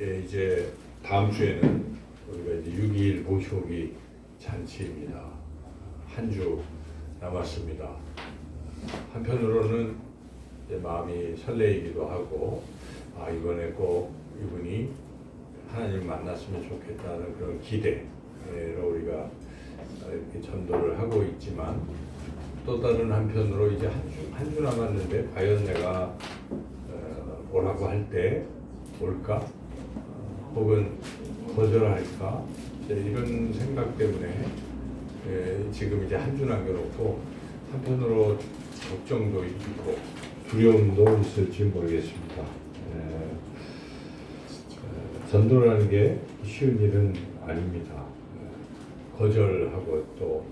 이제 다음 주에는 우리가 이제 6.2.1 모시기 잔치입니다. 한 주 남았습니다. 한편으로는 이제 마음이 설레이기도 하고, 이번에 꼭 이분이 하나님 만났으면 좋겠다는 그런 기대로 우리가 이렇게 전도를 하고 있지만, 또 다른 한편으로 이제 한 주 남았는데 과연 내가 오라고 할 때 올까? 혹은 거절할까? 이런 생각 때문에 지금 이제 한 주 남겨놓고 한편으로 걱정도 있고 두려움도 있을지 모르겠습니다. 전도라는 게 쉬운 일은 아닙니다. 거절하고 또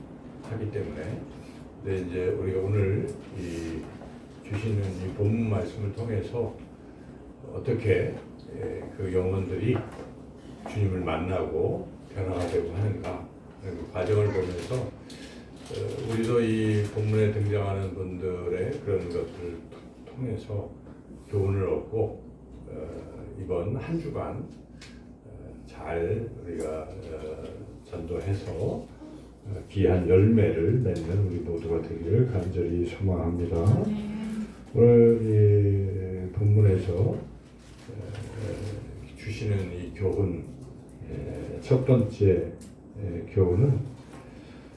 하기 때문에. 근데 이제 우리가 오늘 주시는 이 본문 말씀을 통해서 어떻게 그 영혼들이 주님을 만나고 변화가 되고 하는가 그 과정을 보면서 우리도 이 본문에 등장하는 분들의 그런 것들을 통해서 교훈을 얻고 이번 한 주간 잘 우리가 전도해서 귀한 열매를 맺는 우리 모두가 되기를 간절히 소망합니다. 오늘 이 본문에서 주시는 이 교훈, 첫 번째 교훈은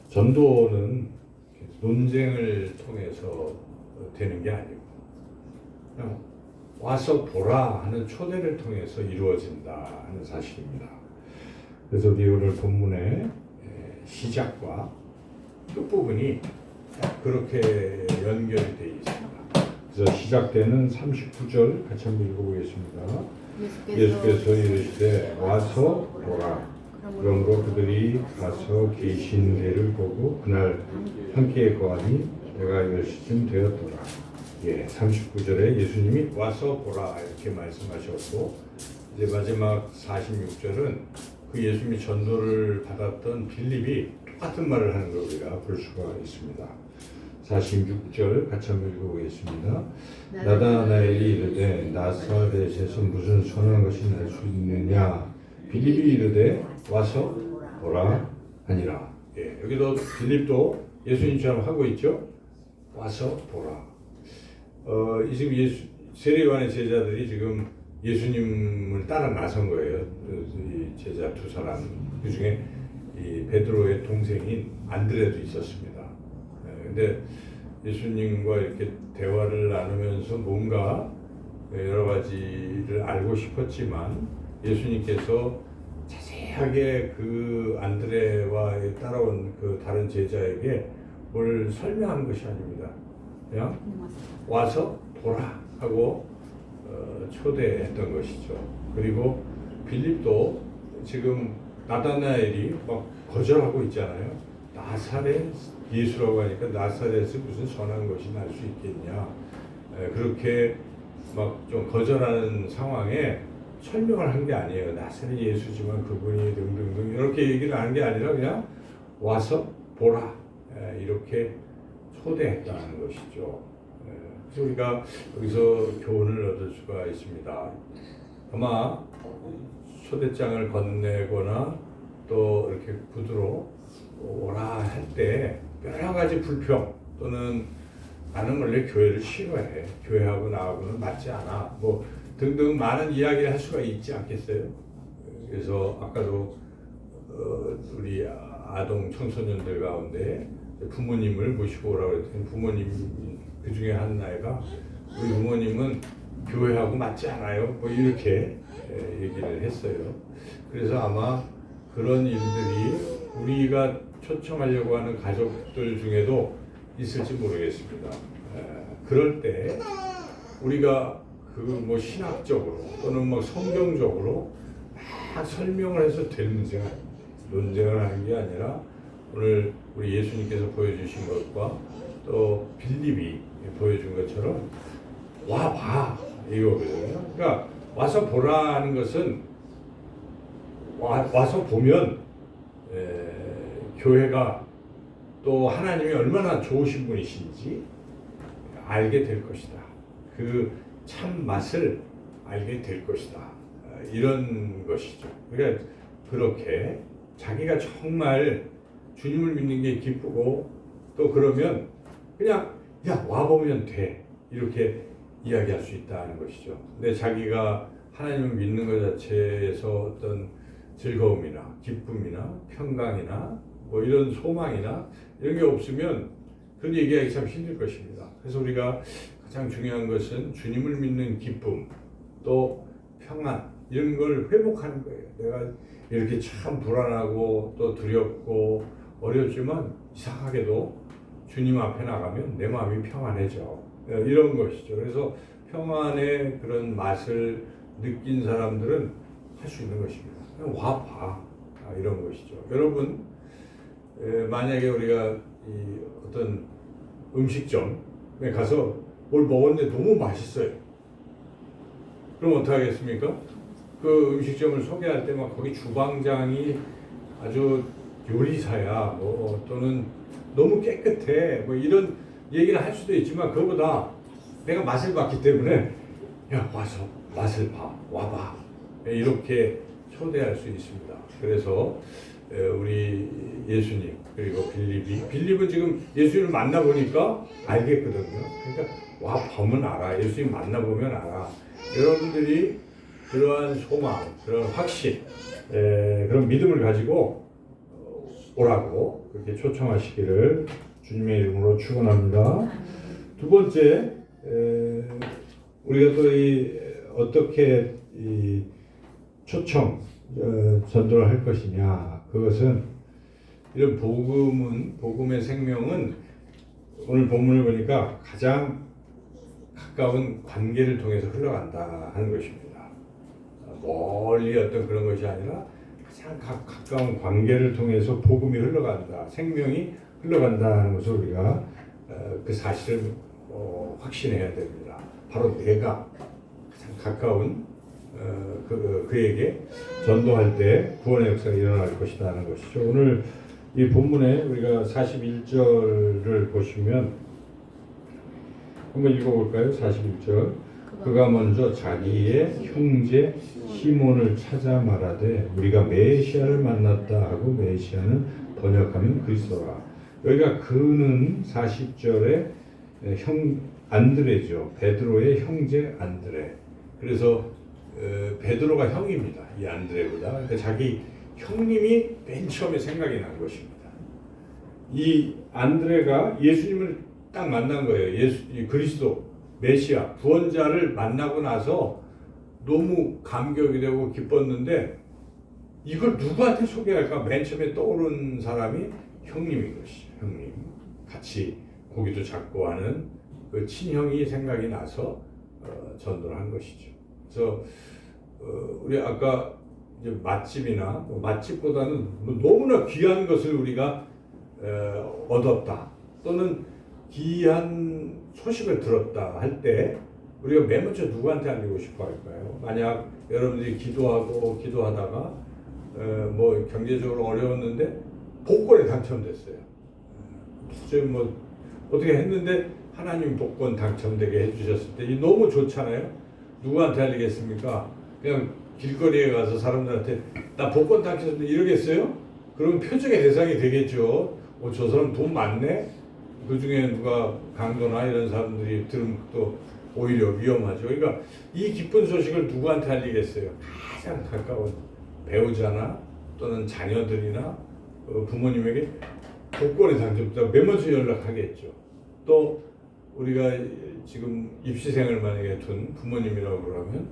전도는 논쟁을 통해서 되는 게 아니고 그냥 와서 보라 하는 초대를 통해서 이루어진다 하는 사실입니다. 그래서 우리 오늘 본문의 시작과 끝부분이 그렇게 연결이 되어 있습니다. 그래서 시작되는 39절 같이 한번 읽어보겠습니다. 예수께서 이르시되 와서 보라. 그러므로 그들이 가서 계신 데를 보고 그날 함께 거하니 내가 10시쯤 되었더라. 39절에 예수님이 와서 보라 이렇게 말씀하셨고, 이제 마지막 46절은 그 예수님이 전도를 받았던 빌립이 똑같은 말을 하는 걸 우리가 볼 수가 있습니다. 46절 같이 한번 읽어보겠습니다. 나다나엘이 이르되 나사렛에서 무슨 선한 것이 날 수 있느냐? 빌립이 이르되 와서 보라 하니라. 여기도 빌립도 예수님처럼 하고 있죠. 와서 보라. 지금 세례요한의 제자들이 지금 예수님을 따라 나선 거예요. 이 제자 두 사람, 그 중에 이 베드로의 동생인 안드레도 있었습니다. 근데 예수님과 이렇게 대화를 나누면서 뭔가 여러 가지를 알고 싶었지만 예수님께서 자세하게 그 안드레와 따라온 그 다른 제자에게 뭘 설명한 것이 아닙니다. 그냥 와서 보라 하고 초대했던 것이죠. 그리고 빌립도 지금 나다나엘이 막 거절하고 있잖아요. 나사렛 예수라고 하니까 나사렛에 무슨 선한 것이 날 수 있겠냐. 그렇게 막 좀 거절하는 상황에 설명을 한 게 아니에요. 나사렛 예수지만 그분이 등등등 이렇게 얘기를 하는 게 아니라 그냥 와서 보라 이렇게 초대했다는 것이죠. 그래서 우리가 여기서 교훈을 얻을 수가 있습니다. 아마 초대장을 건네거나 또 이렇게 구두로 오라 할 때 여러 가지 불평 또는 나는 원래 교회를 싫어해. 교회하고 나하고는 맞지 않아. 뭐 등등 많은 이야기를 할 수가 있지 않겠어요? 그래서 아까도 우리 아동 청소년들 가운데 부모님을 모시고 오라고 했더니 부모님 그 중에 한 아이가 우리 부모님은 교회하고 맞지 않아요. 뭐 이렇게 얘기를 했어요. 그래서 아마 그런 일들이 우리가 초청하려고 하는 가족들 중에도 있을지 모르겠습니다. 그럴 때 우리가 그 뭐 신학적으로 또는 뭐 성경적으로 막 설명을 해서 될 문제가 논쟁을 하는 게 아니라 오늘 우리 예수님께서 보여주신 것과 또 빌립이 보여준 것처럼 와봐 이거거든요. 그러니까 와서 보라는 것은 와서 보면 교회가 또 하나님이 얼마나 좋으신 분이신지 알게 될 것이다. 그 참 맛을 알게 될 것이다. 이런 것이죠. 그러니까 그렇게 자기가 정말 주님을 믿는 게 기쁘고 또 그러면 그냥 야 와보면 돼 이렇게 이야기할 수 있다는 것이죠. 근데 자기가 하나님을 믿는 것 자체에서 어떤 즐거움이나 기쁨이나 평강이나 뭐 이런 소망이나 이런 게 없으면 그런 얘기하기 참 힘들 것입니다. 그래서 우리가 가장 중요한 것은 주님을 믿는 기쁨 또 평안 이런 걸 회복하는 거예요. 내가 이렇게 참 불안하고 또 두렵고 어렵지만 이상하게도 주님 앞에 나가면 내 마음이 평안해져. 이런 것이죠. 그래서 평안의 그런 맛을 느낀 사람들은 할 수 있는 것입니다. 그냥 와봐. 이런 것이죠. 여러분, 만약에 우리가 이 어떤 음식점에 가서 뭘 먹었는데 너무 맛있어요. 그럼 어떻게 하겠습니까? 그 음식점을 소개할 때 막 거기 주방장이 아주 요리사야, 뭐 또는 너무 깨끗해, 뭐 이런 얘기를 할 수도 있지만 그거보다 내가 맛을 봤기 때문에 야 와서 맛을 봐, 와봐 이렇게 초대할 수 있습니다. 그래서 우리 예수님 그리고 빌립은 지금 예수님을 만나보니까 알겠거든요. 그러니까 와 보면 알아. 예수님 만나보면 알아. 여러분들이 그러한 소망, 그런 확신, 그런 믿음을 가지고 오라고 그렇게 초청하시기를 주님의 이름으로 축원합니다. 두 번째, 우리가 또 어떻게 이 초청 전도를 할 것이냐, 그것은 이런 복음의 생명은 오늘 본문을 보니까 가장 가까운 관계를 통해서 흘러간다 하는 것입니다. 멀리 어떤 그런 것이 아니라 가장 가까운 관계를 통해서 복음이 흘러간다, 생명이 흘러간다 하는 것을 우리가 그 사실을 확신해야 됩니다. 바로 내가 가장 가까운 그에게 전도할 때 구원의 역사가 일어날 것이다 하는 것이죠. 오늘 이 본문에 우리가 41절을 보시면 한번 읽어볼까요? 41절. 그가 먼저 자기의 형제 시몬을 찾아 말하되 우리가 메시아를 만났다 하고, 메시아는 번역하면 그리스도라. 여기가 그는 40절에 안드레죠. 베드로의 형제 안드레. 그래서 베드로가 형입니다. 이 안드레보다. 그러니까 자기 형님이 맨 처음에 생각이 난 것입니다. 이 안드레가 예수님을 딱 만난 거예요. 그리스도, 메시아, 구원자를 만나고 나서 너무 감격이 되고 기뻤는데 이걸 누구한테 소개할까 맨 처음에 떠오른 사람이 형님인 것이죠. 형님. 같이 고기도 잡고 하는 그 친형이 생각이 나서 전도를 한 것이죠. 그래서 우리 아까 이제 맛집이나 맛집보다는 너무나 귀한 것을 우리가 얻었다 또는 귀한 소식을 들었다 할 때 우리가 맨 먼저 누구한테 알리고 싶어 할까요? 만약 여러분들이 기도하다가 뭐 경제적으로 어려웠는데 복권에 당첨됐어요. 지금 뭐 어떻게 했는데 하나님 복권 당첨되게 해주셨을 때 너무 좋잖아요. 누구한테 알리겠습니까? 그냥 길거리에 가서 사람들한테 나 복권 당첨됐는데 이러겠어요? 그럼 표적의 대상이 되겠죠. 저 사람 돈 많네? 그 중에 누가 강도나 이런 사람들이 들으면 또 오히려 위험하죠. 그러니까 이 기쁜 소식을 누구한테 알리겠어요? 가장 가까운 배우자나 또는 자녀들이나 부모님에게 복권에 당첨됐다고 맨 먼저 연락하겠죠. 또 우리가 지금 입시생을 만약에 둔 부모님이라고 그러면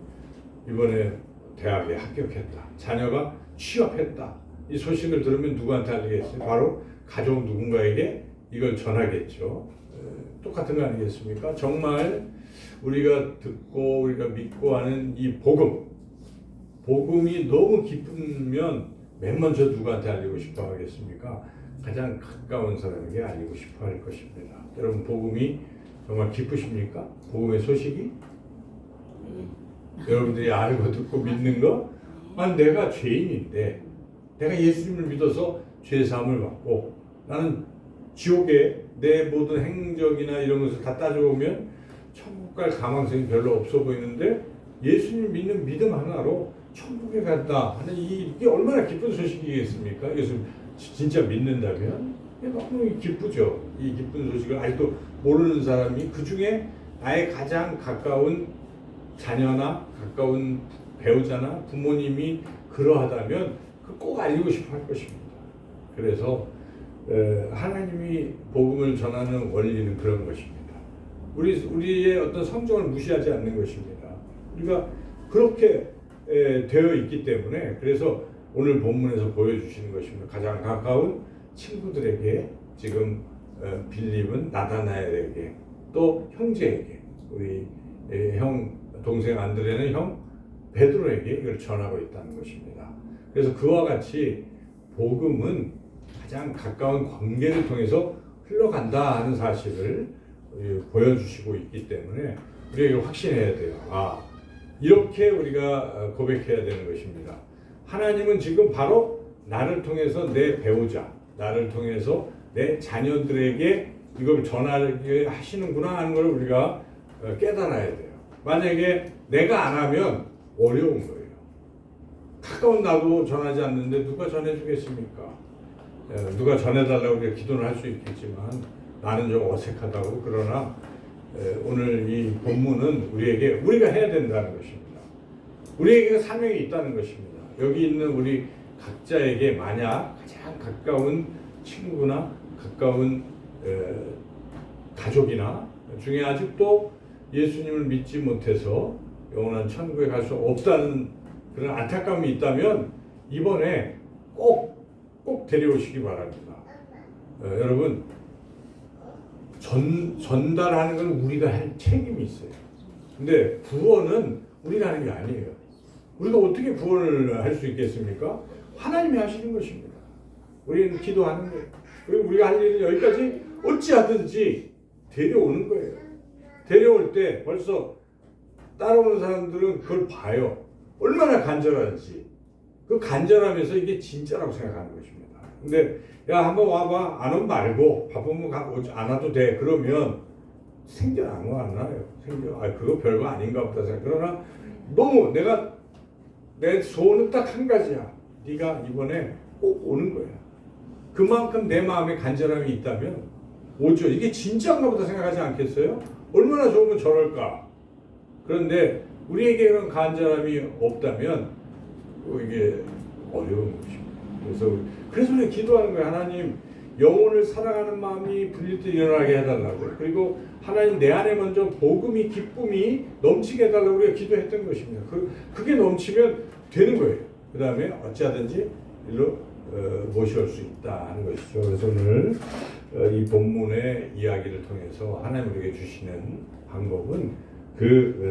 이번에 대학에 합격했다, 자녀가 취업했다, 이 소식을 들으면 누구한테 알리겠어요? 바로 가족 누군가에게 이걸 전하겠죠. 똑같은 거 아니겠습니까? 정말 우리가 듣고 우리가 믿고 하는 이 복음이 너무 기쁘면 맨 먼저 누구한테 알리고 싶어 하겠습니까? 가장 가까운 사람에게 알리고 싶어 할 것입니다. 여러분, 복음이 정말 기쁘십니까? 복음의 소식이? 여러분들이 알고 듣고 믿는 거? 내가 죄인인데 내가 예수님을 믿어서 죄 사함을 받고 나는 지옥에 내 모든 행적이나 이런 것을 다 따져보면 천국 갈 가망성이 별로 없어 보이는데 예수님 믿는 믿음 하나로 천국에 간다 하는 이게 얼마나 기쁜 소식이겠습니까? 이것을 진짜 믿는다면 너무 기쁘죠. 이 기쁜 소식을 아직도 모르는 사람이 그 중에 나의 가장 가까운 자녀나 가까운 배우자나 부모님이 그러하다면 꼭 알리고 싶어 할 것입니다. 그래서 하나님이 복음을 전하는 원리는 그런 것입니다. 우리의 어떤 성정을 무시하지 않는 것입니다. 우리가 그렇게 되어 있기 때문에 그래서 오늘 본문에서 보여주시는 것입니다. 가장 가까운 친구들에게 지금 빌립은 나다나엘에게 또 형제에게 우리 형 동생 안드레는 형 베드로에게 이걸 전하고 있다는 것입니다. 그래서 그와 같이 복음은 가장 가까운 관계를 통해서 흘러간다 하는 사실을 보여주시고 있기 때문에 우리가 이걸 확신해야 돼요. 이렇게 우리가 고백해야 되는 것입니다. 하나님은 지금 바로 나를 통해서 내 배우자, 나를 통해서 내 자녀들에게 이걸 전하게 하시는구나 하는 걸 우리가 깨달아야 돼요. 만약에 내가 안 하면 어려운 거예요. 가까운 나도 전하지 않는데 누가 전해주겠습니까? 누가 전해달라고 우리가 기도는 할 수 있겠지만 나는 좀 어색하다고. 그러나 오늘 이 본문은 우리가 해야 된다는 것입니다. 우리에게 사명이 있다는 것입니다. 여기 있는 우리 각자에게 만약 가장 가까운 친구나 가까운 가족이나 중에 아직도 예수님을 믿지 못해서 영원한 천국에 갈 수 없다는 그런 안타까움이 있다면 이번에 꼭 데려오시기 바랍니다. 여러분 전달하는 건 우리가 할 책임이 있어요. 근데 구원은 우리가 하는 게 아니에요. 우리가 어떻게 구원을 할 수 있겠습니까? 하나님이 하시는 것입니다. 우리는 기도하는 거예요. 그리고 우리가 할 일은 여기까지 어찌하든지 데려오는 거예요. 데려올 때 벌써 따라오는 사람들은 그걸 봐요. 얼마나 간절한지. 그 간절하면서 이게 진짜라고 생각하는 것입니다. 근데 야 한번 와봐. 안 오면 말고 바쁘면 안 와도 돼. 그러면 생전 안 와요. 그거 별거 아닌가 보다 생각. 그러나 너무 내 소원은 딱 한 가지야. 네가 이번에 꼭 오는 거야. 그만큼 내 마음에 간절함이 있다면 오죠. 이게 진짜인가 보다 생각하지 않겠어요? 얼마나 좋으면 저럴까. 그런데 우리에게 그런 간절함이 없다면 이게 어려운 것입니다. 그래서 우리가 기도하는 거예요. 하나님 영혼을 사랑하는 마음이 불릴 때 일어나게 해달라고. 그리고 하나님 내 안에 먼저 복음이 기쁨이 넘치게 해달라고 우리가 기도했던 것입니다. 그게 넘치면 되는 거예요. 그 다음에 어찌하든지 일로 모셔올 수 있다 하는 것이죠. 그래서 오늘 이 본문의 이야기를 통해서 하나님 우리에게 주시는 방법은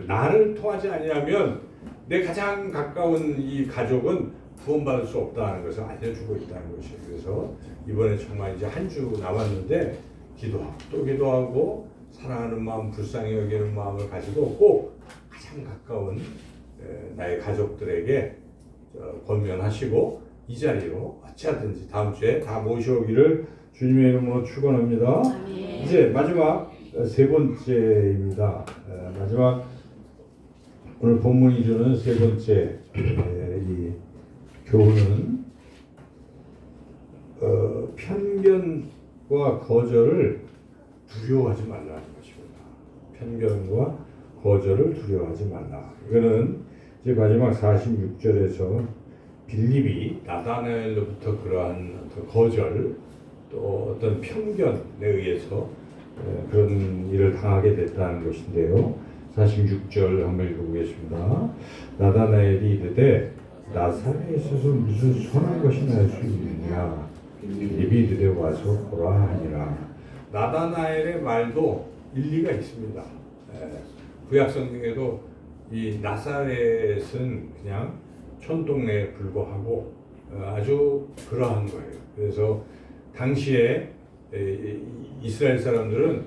나를 통하지 아니하면 내 가장 가까운 이 가족은 구원받을 수 없다는 것을 알려주고 있다는 것이에요. 그래서 이번에 정말 이제 한 주 남았는데 기도하고 또 기도하고 사랑하는 마음, 불쌍히 여기는 마음을 가지고 꼭 가장 가까운 나의 가족들에게 권면하시고 이 자리로 어찌하든지 다음 주에 다 모셔오기를 주님의 이름으로 축원합니다. 이제 마지막 세 번째입니다. 마지막 오늘 본문이 주는 세 번째 이 교훈은 편견과 거절을 두려워하지 말라는 것입니다. 편견과 거절을 두려워하지 말라. 이거는 이제 마지막 46절에서 빌립이 나다나엘로부터 그러한 거절 또 어떤 편견에 의해서 그런 일을 당하게 됐다는 것인데요. 46절 한번 읽어보겠습니다. 나다나엘이 이르되 나사렛에서 무슨 선한 것이 날 수 있느냐. 빌립이 이르되 와서 보라 하니라. 나다나엘의 말도 일리가 있습니다. 구약 성경에도 이 나사렛은 그냥 촌동네에 불과하고 아주 그러한 거예요. 그래서 당시에 이스라엘 사람들은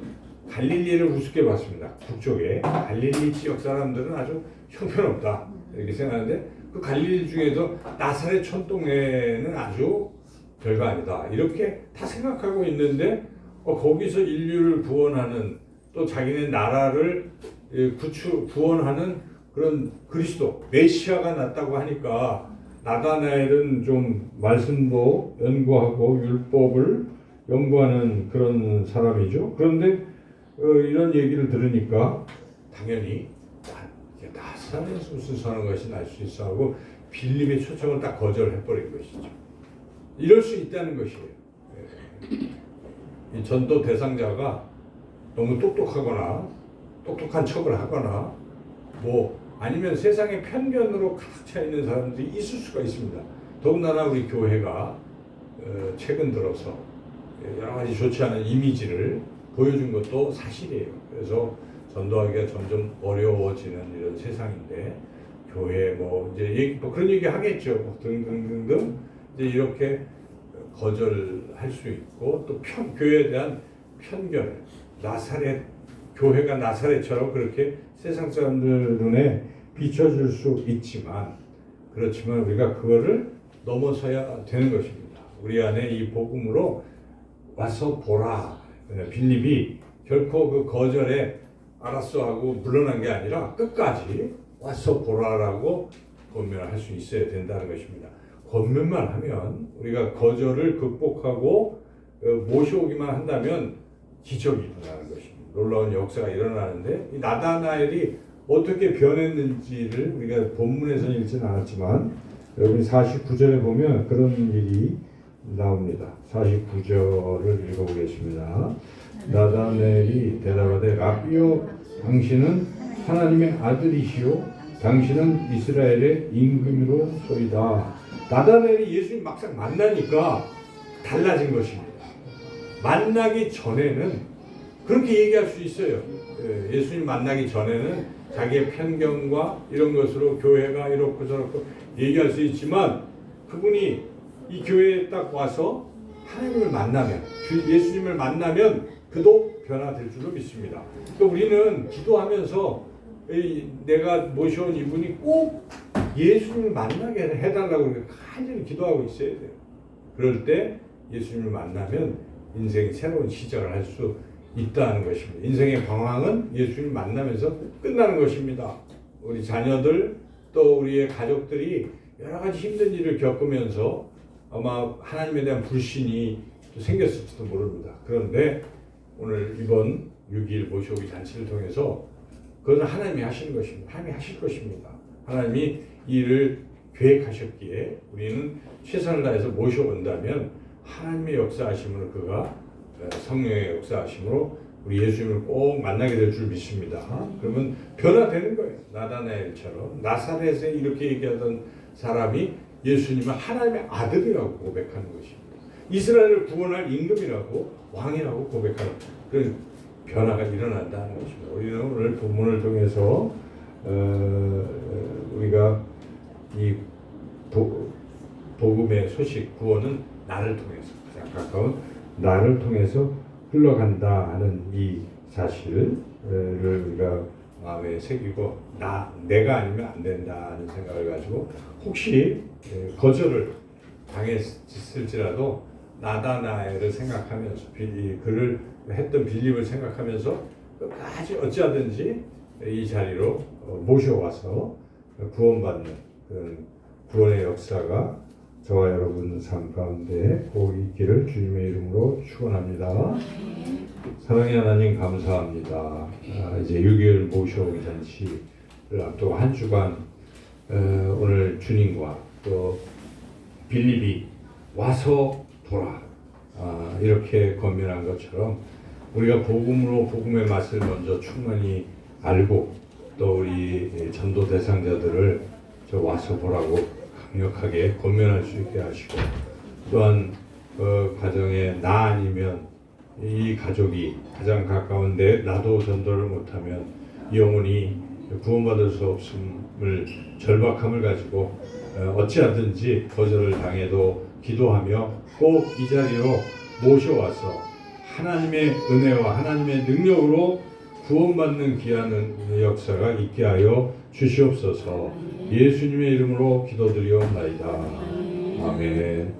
갈릴리를 우습게 봤습니다. 북쪽에 갈릴리 지역 사람들은 아주 형편없다 이렇게 생각하는데 그 갈릴리 중에서 나사렛 촌동네는 아주 별거 아니다 이렇게 다 생각하고 있는데 거기서 인류를 구원하는 또 자기네 나라를 구원하는 그런 그리스도 메시아가 났다고 하니까 나다나엘은 좀 말씀도 연구하고 율법을 연구하는 그런 사람이죠. 그런데 이런 얘기를 들으니까 당연히 나사렛에서 무슨 선한 것이 날 수 있어 하고 빌립의 초청을 딱 거절해버린 것이죠. 이럴 수 있다는 것이에요. 이 전도 대상자가 너무 똑똑하거나 똑똑한 척을 하거나 뭐 아니면 세상의 편견으로 가득 차 있는 사람들이 있을 수가 있습니다. 더군다나 우리 교회가 최근 들어서 여러 가지 좋지 않은 이미지를 보여준 것도 사실이에요. 그래서 전도하기가 점점 어려워지는 이런 세상인데 교회 뭐 이제 뭐 그런 얘기 하겠죠. 뭐 등등등등 이제 이렇게 거절할 수 있고 또 교회에 대한 편견, 나사렛 교회가 나사렛처럼 그렇게 세상 사람들 눈에 비춰줄 수 있지만 그렇지만 우리가 그거를 넘어서야 되는 것입니다. 우리 안에 이 복음으로 와서 보라. 빌립이 결코 그 거절에 알았어 하고 물러난 게 아니라 끝까지 와서 보라라고 권면을 할 수 있어야 된다는 것입니다. 권면만 하면 우리가 거절을 극복하고 모셔오기만 한다면 기적이 일어나는 것입니다. 놀라운 역사가 일어나는데 이 나다나엘이 어떻게 변했는지를 우리가 본문에서는 읽지는 않았지만 여러분이 49절에 보면 그런 일이 나옵니다. 49절을 읽어보겠습니다. 나다나엘이 대답하되 라비오 당신은 하나님의 아들이시오 당신은 이스라엘의 임금이로소이다. 나다나엘이 예수님 막상 만나니까 달라진 것입니다. 만나기 전에는 그렇게 얘기할 수 있어요. 예수님 만나기 전에는 자기의 편견과 이런 것으로 교회가 이렇고 저렇고 얘기할 수 있지만 그분이 이 교회에 딱 와서 하나님을 만나면 예수님을 만나면 그도 변화될 줄로 믿습니다. 그러니까 우리는 기도하면서 내가 모셔온 이분이 꼭 예수님을 만나게 해달라고 간절히 기도하고 있어야 돼요. 그럴 때 예수님을 만나면 인생이 새로운 시작을 할 수 있다는 것입니다. 인생의 방황은 예수님을 만나면서 끝나는 것입니다. 우리 자녀들 또 우리의 가족들이 여러 가지 힘든 일을 겪으면서 아마 하나님에 대한 불신이 생겼을지도 모릅니다. 그런데 오늘 이번 6.2 모셔오기 잔치를 통해서 그것은 하나님이 하시는 것입니다. 하나님이 하실 것입니다. 하나님이 이 일을 계획하셨기에 우리는 최선을 다해서 모셔온다면 하나님의 역사하심으로 그가 성령의 역사하심으로 우리 예수님을 꼭 만나게 될 줄 믿습니다. 그러면 변화되는 거예요. 나다나엘처럼 나사렛에 이렇게 얘기하던 사람이 예수님은 하나님의 아들이라고 고백하는 것입니다. 이스라엘을 구원할 임금이라고 왕이라고 고백하는 그런 변화가 일어난다는 것입니다. 우리는 오늘 본문을 통해서 우리가 이 복음의 소식 구원은 나를 통해서 가장 가까운 나를 통해서 흘러간다 하는 이 사실을 우리가 마음에 새기고 내가 아니면 안 된다 하는 생각을 가지고 혹시 거절을 당했을지라도 나다나엘을 생각하면서 그를 했던 빌립을 생각하면서 끝까지 어찌하든지 이 자리로 모셔와서 구원받는 그런 구원의 역사가 저와 여러분 삶 가운데 꼭 있기를 주님의 이름으로 축원합니다. 사랑의 하나님 감사합니다. 이제 6.2 모셔오기 잔치를 앞두고 한 주간 오늘 주님과 또 빌립이 와서 보라 이렇게 권면한 것처럼 우리가 복음으로 복음의 맛을 먼저 충만히 알고 또 우리 전도 대상자들을 저 와서 보라고 강력하게 권면할 수 있게 하시고 또한 그 가정에 나 아니면 이 가족이 가장 가까운데 나도 전도를 못하면 영혼이 구원받을 수 없음을 절박함을 가지고 어찌하든지 거절을 당해도 기도하며 꼭 이 자리로 모셔와서 하나님의 은혜와 하나님의 능력으로 구원받는 귀한 역사가 있게 하여 주시옵소서. 예수님의 이름으로 기도드리옵나이다. 아멘.